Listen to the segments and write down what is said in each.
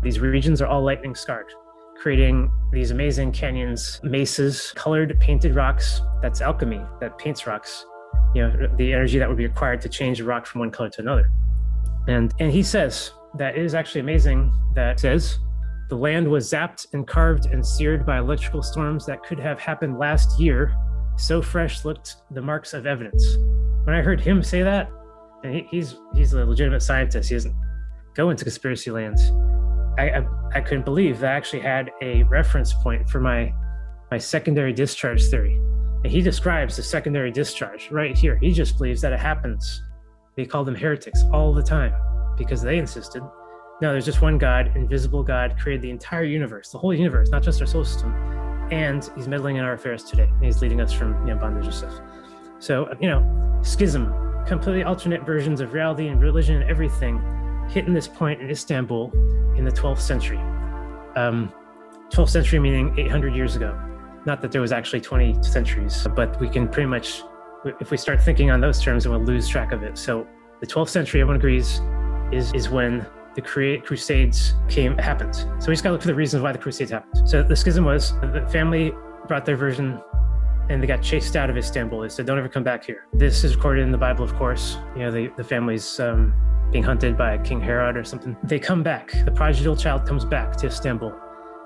These regions are all lightning scarred, creating these amazing canyons, mesas, colored, painted rocks. That's alchemy that paints rocks. The energy that would be required to change a rock from one color to another. And he says that it is actually amazing that says the land was zapped and carved and seared by electrical storms that could have happened last year. So fresh looked the marks of evidence. When I heard him say that, and he's a legitimate scientist, he doesn't go into conspiracy lands. I couldn't believe that I actually had a reference point for my secondary discharge theory. And he describes the secondary discharge right here. He just believes that it happens. They call them heretics all the time because they insisted, no, there's just one God, invisible God, created the entire universe, the whole universe, not just our solar system. And he's meddling in our affairs today. And he's leading us from bondage and stuff. So, schism, completely alternate versions of reality and religion and everything hit in this point in Istanbul in the 12th century. 12th century meaning 800 years ago. Not that there was actually 20 centuries, but we can pretty much, if we start thinking on those terms, then we'll lose track of it. So the 12th century, everyone agrees, is when the Crusades happened. So we just got to look for the reasons why the Crusades happened. So the schism was the family brought their version and they got chased out of Istanbul. They said, don't ever come back here. This is recorded in the Bible, of course. The family's being hunted by King Herod or something. They come back. The prodigal child comes back to Istanbul.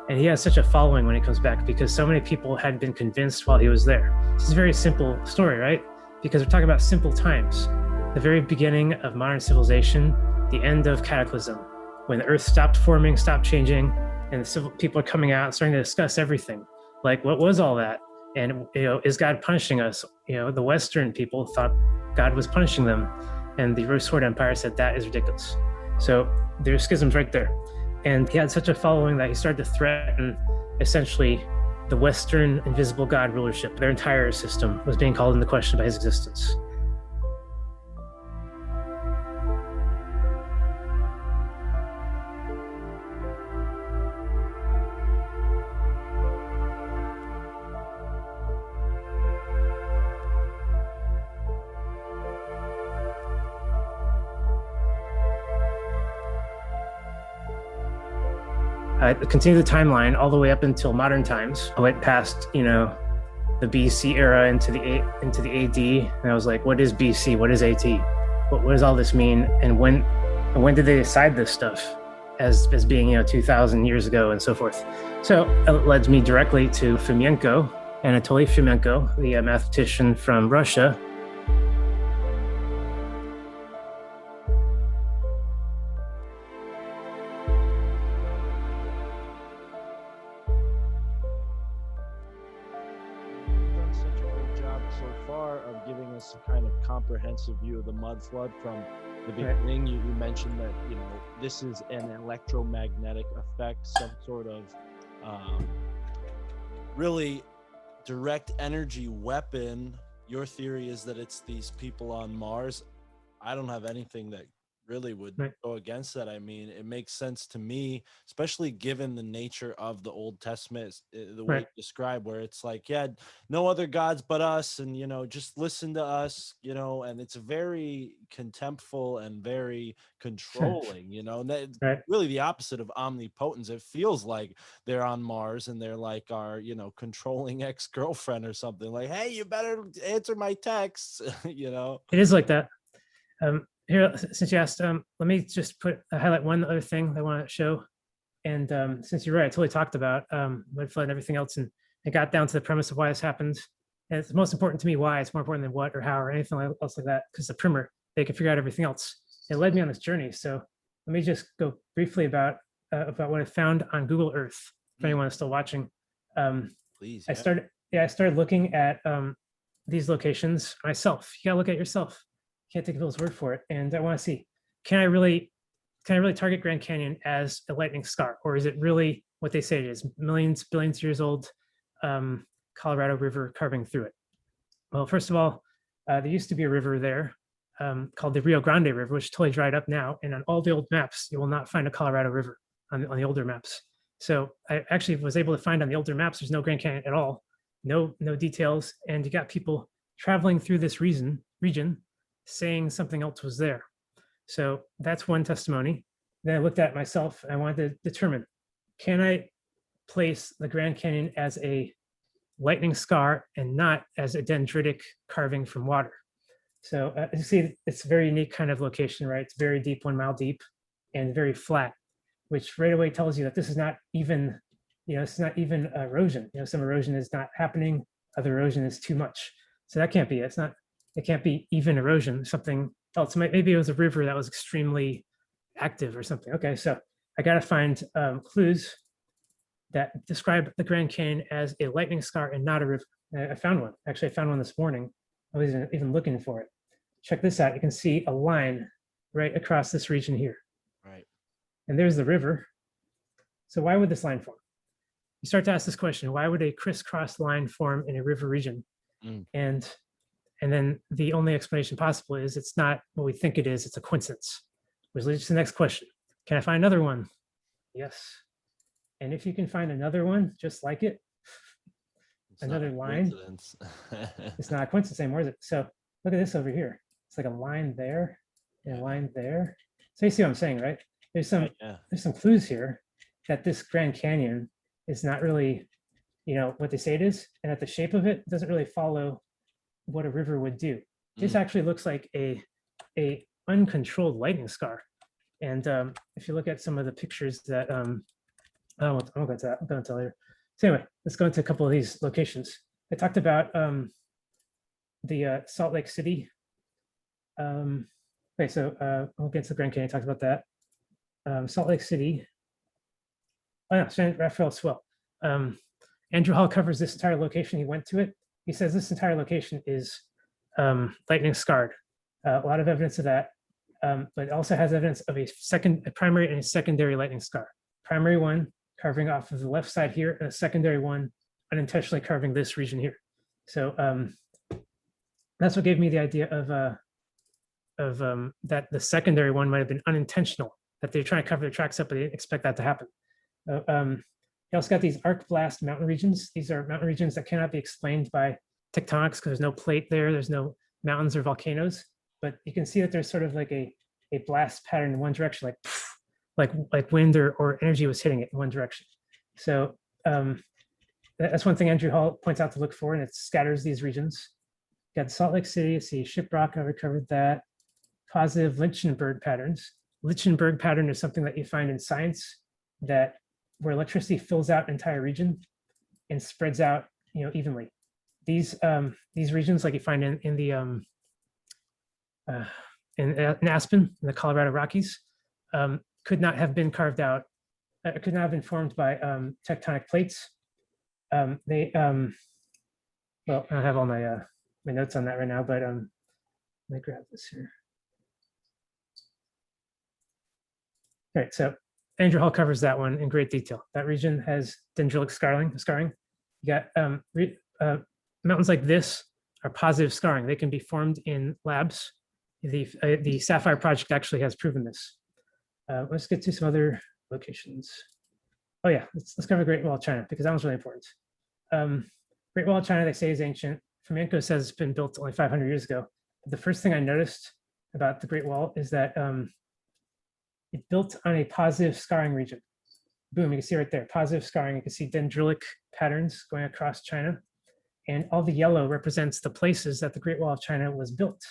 And he has such a following when he comes back because so many people had been convinced while he was there. This is a very simple story, right? Because we're talking about simple times. The very beginning of modern civilization, the end of cataclysm, when the earth stopped forming, stopped changing, and the people are coming out and starting to discuss everything. Like, what was all that? And, is God punishing us? The Western people thought God was punishing them. And the Rose Sword Empire said that is ridiculous. So there's schisms right there. And he had such a following that he started to threaten essentially the Western invisible God rulership. Their entire system was being called into question by his existence. I continued the timeline all the way up until modern times. I went past, the BC era into the AD, and I was like, what is BC? What is AT? What does all this mean? And when did they decide this stuff as being 2,000 years ago and so forth? So it led me directly to Fomenko, Anatoly Fomenko, the mathematician from Russia. Comprehensive view of the Mudflood from the beginning. You mentioned that this is an electromagnetic effect, some sort of really direct energy weapon. Your theory is that it's these people on Mars. I don't have anything that really would go against that. I mean, it makes sense to me, especially given the nature of the Old Testament, the way you describe, where it's like, no other gods but us, and just listen to us, and it's very contemptful and very controlling, and really the opposite of omnipotence. It feels like they're on Mars and they're like our controlling ex-girlfriend or something, like, hey, you better answer my texts. It is like that. Here, since you asked, let me just highlight one other thing that I want to show. And since you're right, I totally talked about Mudflood and everything else, and it got down to the premise of why this happened. And it's most important to me why. It's more important than what or how or anything else like that, because the primer, they can figure out everything else. It led me on this journey. So let me just go briefly about what I found on Google Earth, if anyone is still watching. Please. I started looking at these locations myself. You gotta look at it yourself. Can't take people's word for it. And I want to see, can I really target Grand Canyon as a lightning scar, or is it really what they say it is, millions, billions years old Colorado River carving through it? Well, first of all, there used to be a river there called the Rio Grande River, which totally dried up now. And on all the old maps, you will not find a Colorado River on the older maps. So I actually was able to find on the older maps, there's no Grand Canyon at all, no details. And you got people traveling through this region saying something else was there. So that's one testimony. Then I looked at it myself and I wanted to determine, can I place the Grand Canyon as a lightning scar and not as a dendritic carving from water? So you see, it's a very unique kind of location, right? It's very deep, 1 mile deep, and very flat, which right away tells you that this is not even, it's not even erosion. Some erosion is not happening, other erosion is too much. So that can't be it. It can't be even erosion. Something else. Maybe it was a river that was extremely active or something. Okay, so I got to find clues that describe the Grand Canyon as a lightning scar and not a river. I found one. Actually, I found one this morning. I wasn't even looking for it. Check this out. You can see a line right across this region here. Right. And there's the river. So why would this line form? You start to ask this question: why would a crisscross line form in a river region? And then the only explanation possible is it's not what we think it is. It's a coincidence. Which leads to the next question: can I find another one? Yes. And if you can find another one just like it, another line, it's not a coincidence anymore, is it? So look at this over here. It's like a line there and a line there. So you see what I'm saying, right? There's some clues here that this Grand Canyon is not really, what they say it is, and that the shape of it doesn't really follow what a river would do. This actually looks like a uncontrolled lightning scar. And if you look at some of the pictures that I won't go into that. I'll go into later. So anyway, let's go into a couple of these locations. I talked about the Salt Lake City. Okay, so we'll get to the Grand Canyon. I talked about that. Salt Lake City. Oh yeah, San Rafael Swell. Andrew Hall covers this entire location. He went to it. He says this entire location is lightning scarred. A lot of evidence of that, but it also has evidence of a primary and a secondary lightning scar. Primary one carving off of the left side here, and a secondary one unintentionally carving this region here. So that's what gave me the idea of that the secondary one might have been unintentional, that they're trying to cover their tracks up, but they didn't expect that to happen. You also got these arc blast mountain regions. These are mountain regions that cannot be explained by tectonics because there's no plate there. There's no mountains or volcanoes, but you can see that there's sort of like a blast pattern in one direction, like wind or energy was hitting it in one direction. So that's one thing Andrew Hall points out to look for, and it scatters these regions. You got Salt Lake City, see Shiprock, I covered that. Positive Lichtenberg patterns. Lichtenberg pattern is something that you find in science that where electricity fills out an entire region and spreads out, evenly. These regions, like you find in Aspen, in the Colorado Rockies, could not have been carved out, could not have been formed by tectonic plates. Well, I don't have all my my notes on that right now, but let me grab this here. All right, so Andrew Hall covers that one in great detail. That region has dendritic scarring. You got mountains like this are positive scarring. They can be formed in labs. The Sapphire Project actually has proven this. Let's get to some other locations. Oh yeah, let's cover Great Wall of China because that one's really important. Great Wall of China, they say, is ancient. Fomenko says it's been built only 500 years ago. But the first thing I noticed about the Great Wall is that it built on a positive scarring region. Boom, you can see right there, positive scarring. You can see dendritic patterns going across China. And all the yellow represents the places that the Great Wall of China was built.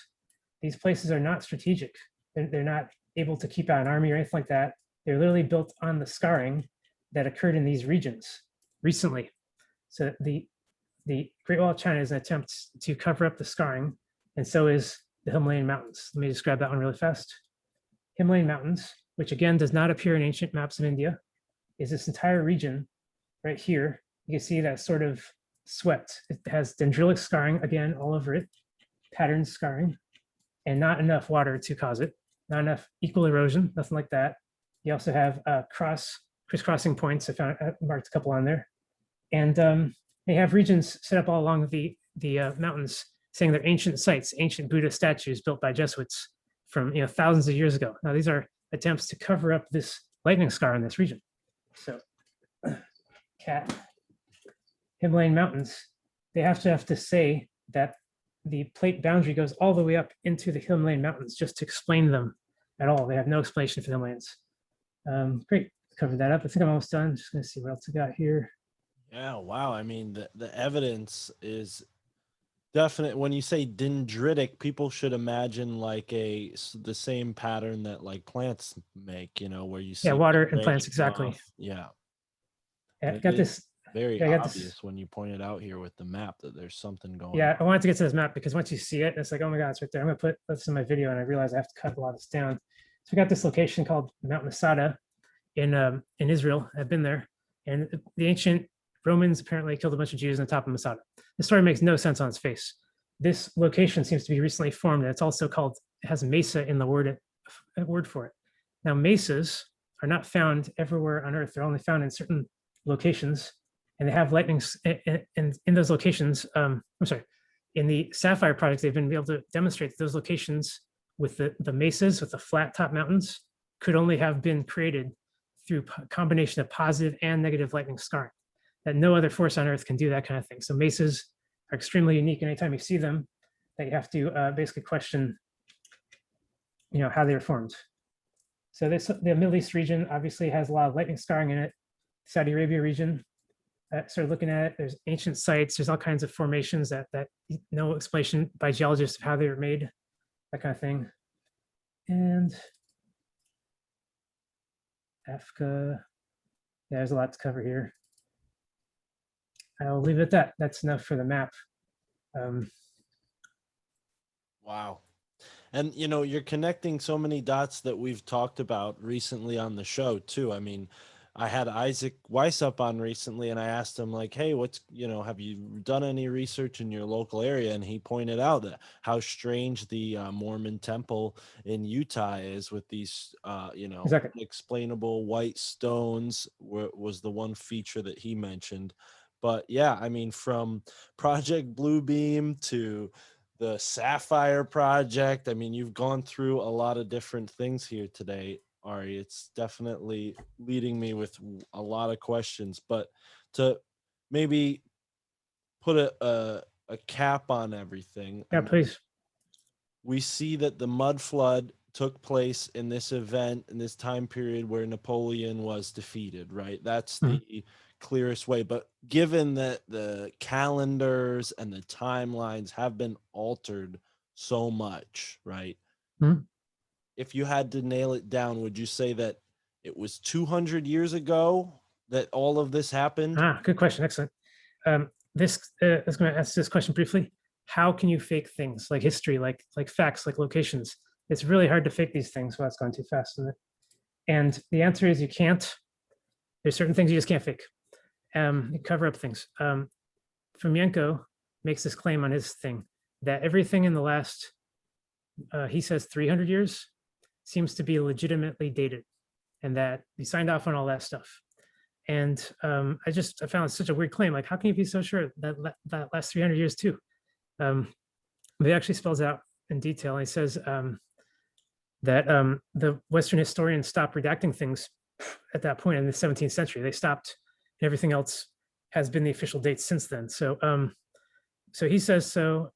These places are not strategic. They're not able to keep out an army or anything like that. They're literally built on the scarring that occurred in these regions recently. So the Great Wall of China is an attempt to cover up the scarring, and so is the Himalayan mountains. Let me describe that one really fast. Himalayan mountains, which again does not appear in ancient maps of India, is this entire region right here. You can see that sort of swept. It has dendritic scarring again all over it, pattern scarring, and not enough water to cause it, not enough equal erosion, nothing like that. You also have crisscrossing points. I marked a couple on there. And they have regions set up all along the mountains saying they're ancient sites, ancient Buddha statues built by Jesuits from thousands of years ago. Now these are attempts to cover up this lightning scar in this region. So Himalayan mountains, they have to say that the plate boundary goes all the way up into the Himalayan mountains just to explain them at all. They have no explanation for the Himalayas. Great, covered that up. I think I'm almost done. Just gonna see what else I got here. Yeah, wow. I mean, the evidence is definite. When you say dendritic, people should imagine like the same pattern that like plants make, you know, where you Yeah, see water it and plants, branching exactly. off. Yeah. Yeah, And I it got is this. very Yeah, I got this. obvious when you point it out here with the map that there's something going on. Yeah, I wanted to get to this map because once you see it, it's like, oh my God, it's right there. I'm gonna put this in my video, and I realize I have to cut a lot of this down. So we got this location called Mount Masada in Israel. I've been there, and the ancient Romans apparently killed a bunch of Jews on the top of Masada. The story makes no sense on its face. This location seems to be recently formed, and it's also called, it has mesa in the word for it. Now, mesas are not found everywhere on Earth. They're only found in certain locations, and they have lightnings in those locations. I'm sorry, in the Sapphire project, they've been able to demonstrate that those locations with the mesas, with the flat top mountains, could only have been created through a combination of positive and negative lightning scarring, that no other force on Earth can do that kind of thing. So mesas are extremely unique. And anytime you see them, that you have to basically question, how they were formed. So the Middle East region obviously has a lot of lightning scarring in it. Saudi Arabia region, started looking at it. There's ancient sites. There's all kinds of formations that no explanation by geologists of how they were made, that kind of thing. And Africa, yeah, there's a lot to cover here. I'll leave it at that. That's enough for the map. Wow. And you're connecting so many dots that we've talked about recently on the show too. I mean, I had Isaac Weiss up on recently, and I asked him like, "Hey, have you done any research in your local area?" And he pointed out that how strange the Mormon temple in Utah is with these, Exactly. unexplainable white stones. Was the one feature that he mentioned. But yeah, I mean, from Project Bluebeam to the Sapphire project. I mean, you've gone through a lot of different things here today, Ari. It's definitely leading me with a lot of questions, but to maybe put a cap on everything. Yeah, please. We see that the mud flood took place in this event in this time period where Napoleon was defeated, right? That's the clearest way. But given that the calendars and the timelines have been altered so much, right? If you had to nail it down, would you say that it was 200 years ago that all of this happened? Good question. Excellent. This I was going to ask this question briefly. How can you fake things like history, like facts, like locations? It's really hard to fake these things while it's going too fast, isn't it? And the answer is you can't. There's certain things you just can't fake. You cover up things. Fomenko makes this claim on his thing that everything in the last, he says 300 years, seems to be legitimately dated, and that he signed off on all that stuff. And I found it such a weird claim. Like, how can you be so sure that last 300 years too? But he actually spells out in detail. And he says that the Western historians stopped redacting things at that point in the 17th century. They stopped, and everything else has been the official date since then. So, so he says so.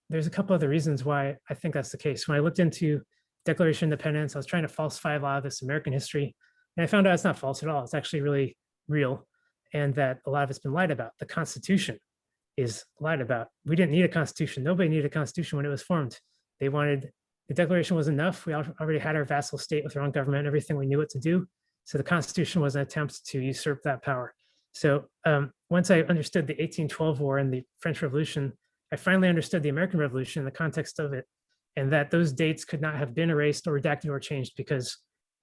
There's a couple other reasons why I think that's the case. When I looked into Declaration of Independence, I was trying to falsify a lot of this American history, and I found out it's not false at all. It's actually really real, and that a lot of it's been lied about. The Constitution is lied about. We didn't need a constitution. Nobody needed a constitution when it was formed. They wanted, the Declaration was enough. We already had our vassal state with our own government, everything we knew what to do. So the Constitution was an attempt to usurp that power. So once I understood the 1812 war and the French Revolution, I finally understood the American Revolution in the context of it, and that those dates could not have been erased or redacted or changed because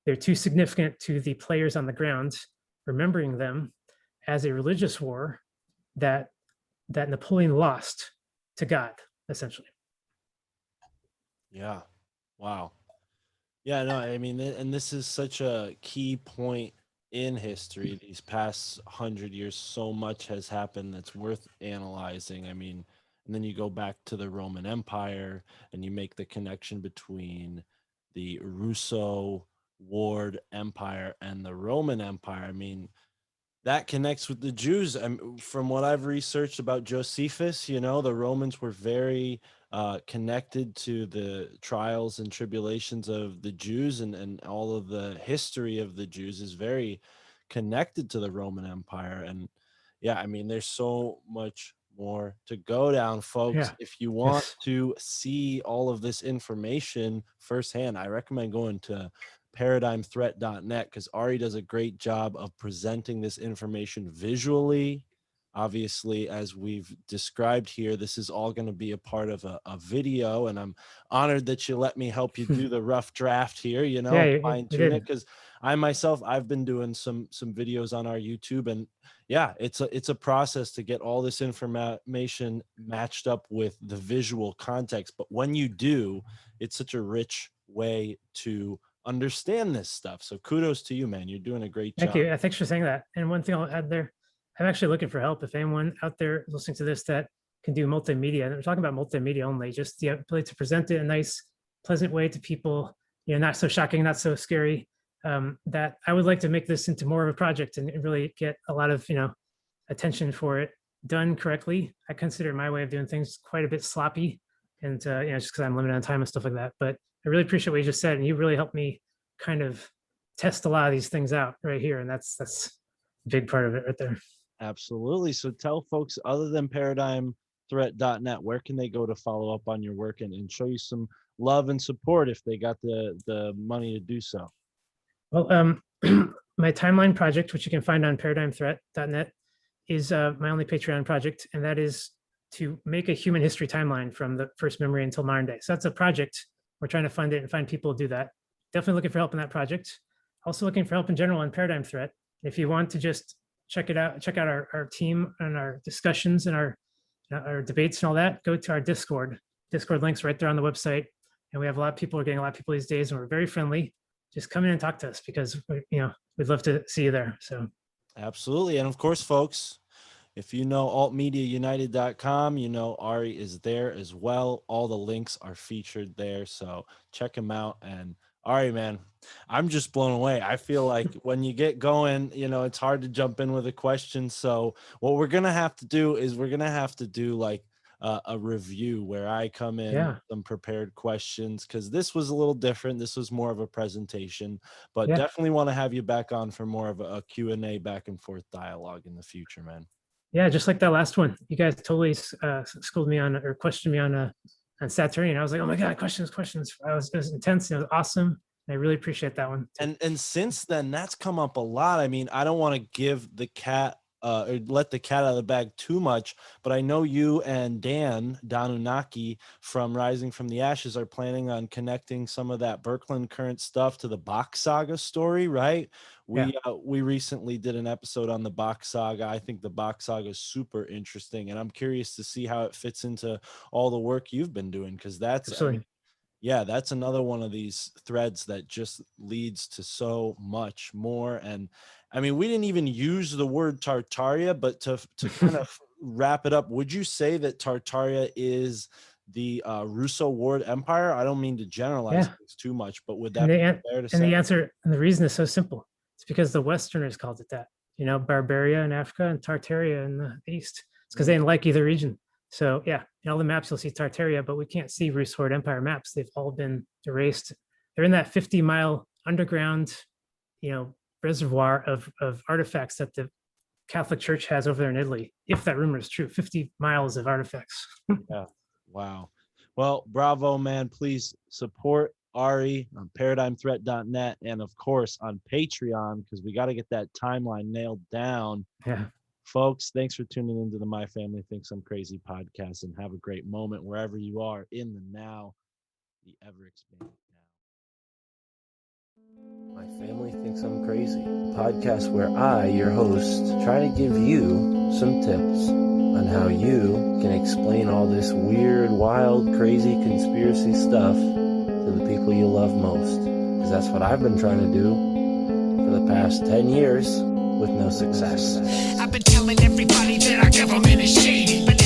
they're too significant to the players on the ground, remembering them as a religious war that Napoleon lost to God, essentially. Yeah. Wow. Yeah, no, I mean, and this is such a key point in history. These past 100 years, so much has happened that's worth analyzing. I mean, and then you go back to the Roman Empire and you make the connection between the Russo Ward Empire and the Roman Empire. I mean, that connects with the Jews. From what I've researched about Josephus, the Romans were very connected to the trials and tribulations of the Jews, and all of the history of the Jews is very connected to the Roman Empire. And yeah, I mean, there's so much more to go down, folks. Yeah. If you want Yes. to see all of this information firsthand, I recommend going to paradigmthreat.net, because Ari does a great job of presenting this information visually. Obviously, as we've described here, this is all going to be a part of a video, and I'm honored that you let me help you do the rough draft here, Yeah, fine you tune it, did. because I myself, I've been doing some videos on our YouTube, and yeah, it's a process to get all this information matched up with the visual context. But when you do, it's such a rich way to understand this stuff. So kudos to you, man. You're doing a great job. Thank you. Thanks for saying that. And one thing I'll add there, I'm actually looking for help. If anyone out there listening to this that can do multimedia, and we're talking about multimedia only, just the ability to present it in a nice, pleasant way to people, not so shocking, not so scary, that I would like to make this into more of a project and really get a lot of, attention for it done correctly. I consider my way of doing things quite a bit sloppy, and, just because I'm limited on time and stuff like that. But I really appreciate what you just said, and you really helped me kind of test a lot of these things out right here. And that's a big part of it right there. Absolutely. So tell folks, other than paradigmthreat.net, where can they go to follow up on your work and show you some love and support if they got the money to do so? Well, my timeline project, which you can find on paradigmthreat.net, is my only Patreon project, and that is to make a human history timeline from the first memory until modern day. So that's a project. We're trying to fund it and find people to do that. Definitely looking for help in that project. Also looking for help in general on Paradigm Threat. If you want to just check out our team and our discussions and our debates and all that, go to our Discord. Discord links right there on the website. And we have a lot of people, we're getting a lot of people these days, and we're very friendly. Just come in and talk to us, because we'd love to see you there. So absolutely. And of course, folks, if you know altmediaunited.com, Ari is there as well. All the links are featured there, so check him out. And Ari, man, I'm just blown away. I feel like when you get going, it's hard to jump in with a question. So what we're going to have to do is we're going to have to do like a review where I come in with some prepared questions, because this was a little different. This was more of a presentation, but definitely want to have you back on for more of a Q&A back and forth dialogue in the future, man. Yeah, just like that last one. You guys totally schooled me on, or questioned me on Saturn. I was like, oh my God, questions. It was intense. It was awesome. I really appreciate that one. And since then, that's come up a lot. I mean, I don't want to give the cat or let the cat out of the bag too much, but I know you and Dan Unaki from Rising from the Ashes are planning on connecting some of that Birkeland current stuff to the Bach Saga story, right? We recently did an episode on the Bach Saga. I think the Bach Saga is super interesting, and I'm curious to see how it fits into all the work you've been doing, because that's that's another one of these threads that just leads to so much more. And I mean, we didn't even use the word Tartaria, but to kind of wrap it up, would you say that Tartaria is the Russo Ward Empire? I don't mean to generalize things too much, but would that be fair to say? And the answer, and the reason is so simple. It's because the Westerners called it that. Barbaria in Africa and Tartaria in the East. It's because they didn't like either region. So yeah, in all the maps you'll see Tartaria, but we can't see Russo Ward Empire maps. They've all been erased. They're in that 50-mile underground, reservoir of artifacts that the Catholic Church has over there in Italy. If that rumor is true, 50 miles of artifacts. Yeah. Wow. Well, bravo, man. Please support Ari on paradigmthreat.net, and of course on Patreon, because we got to get that timeline nailed down. Yeah. Folks, thanks for tuning into the My Family Thinks I'm Crazy podcast, and have a great moment wherever you are in the now, the ever expanding now. My Family Thinks I'm Crazy, a podcast where I, your host, try to give you some tips on how you can explain all this weird, wild, crazy conspiracy stuff to the people you love most. Because that's what I've been trying to do for the past 10 years with no success. I've been telling everybody that our government is shady, but